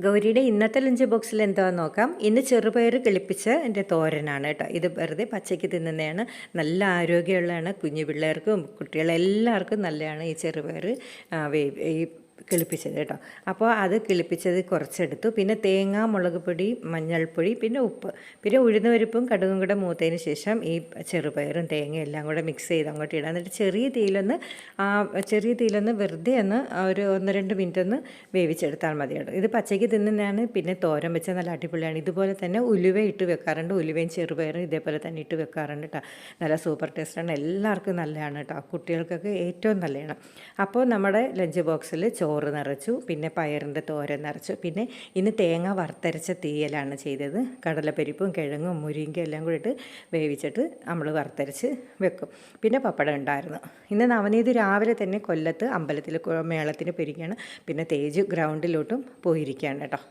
ഗൗരിയുടെ ഇന്നത്തെ ലഞ്ച് ബോക്സിൽ എന്താണെന്ന് നോക്കാം. ഇന്ന് ചെറുപയർ കിളിപ്പിച്ച എൻ്റെ തോരനാണ് കേട്ടോ. ഇത് വെറുതെ പച്ചയ്ക്ക് തിന്നുന്നതാണ്. നല്ല ആരോഗ്യമുള്ളതാണ്. കുഞ്ഞു പിള്ളേർക്കും കുട്ടികളെല്ലാവർക്കും നല്ലതാണ് ഈ ചെറുപയർ ഈ കിളിപ്പിച്ചത് കേട്ടോ. അപ്പോൾ അത് കിളിപ്പിച്ചത് കുറച്ചെടുത്തു. പിന്നെ തേങ്ങ, മുളക് പൊടി, മഞ്ഞൾപ്പൊടി, പിന്നെ ഉപ്പ്, പിന്നെ ഉഴുന്നുപരിപ്പും കടുകും കൂടെ മൂത്തതിന് ശേഷം ഈ ചെറുപയറും തേങ്ങയും എല്ലാം കൂടെ മിക്സ് ചെയ്ത് അങ്ങോട്ട് ഇടാം. എന്നിട്ട് ചെറിയ തീയിലൊന്ന് വെറുതെ ഒന്ന് ഒരു 1-2 മിനിറ്റ് ഒന്ന് വേവിച്ചെടുത്താൽ മതി കേട്ടോ. ഇത് പച്ചയ്ക്ക് തിന്നുന്നതാണ്. പിന്നെ തോരൻ വെച്ചാൽ നല്ല അടിപൊളിയാണ്. ഇതുപോലെ തന്നെ ഉലുവ ഇട്ട് വെക്കാറുണ്ട്. ഉലുവയും ചെറുപയറും ഇതേപോലെ തന്നെ ഇട്ട് വെക്കാറുണ്ട് കേട്ടോ. നല്ല സൂപ്പർ ടേസ്റ്റാണ്. എല്ലാവർക്കും നല്ലതാണ് കേട്ടോ. കുട്ടികൾക്കൊക്കെ ഏറ്റവും നല്ലതാണ്. അപ്പോൾ നമ്മുടെ ലഞ്ച് ബോക്സിൽ ചോറ് നിറച്ചു, പിന്നെ പയറിൻ്റെ തോരൻ നിറച്ചു. പിന്നെ ഇന്ന് തേങ്ങ വറുത്തരച്ച തീയലാണ് ചെയ്തത്. കടലപ്പരിപ്പും കിഴങ്ങും മുരിങ്ങയും എല്ലാം കൂടി ഇട്ട് വേവിച്ചിട്ട് നമ്മൾ വറുത്തരച്ച് വെക്കും. പിന്നെ പപ്പടം ഉണ്ടായിരുന്നു. ഇന്ന് നവനീത് രാവിലെ തന്നെ കൊല്ലത്ത് അമ്പലത്തിൽ മേളത്തിന് പോയിരിക്കുകയാണ്. പിന്നെ തേജ് ഗ്രൗണ്ടിലോട്ടും പോയിരിക്കുകയാണ് കേട്ടോ.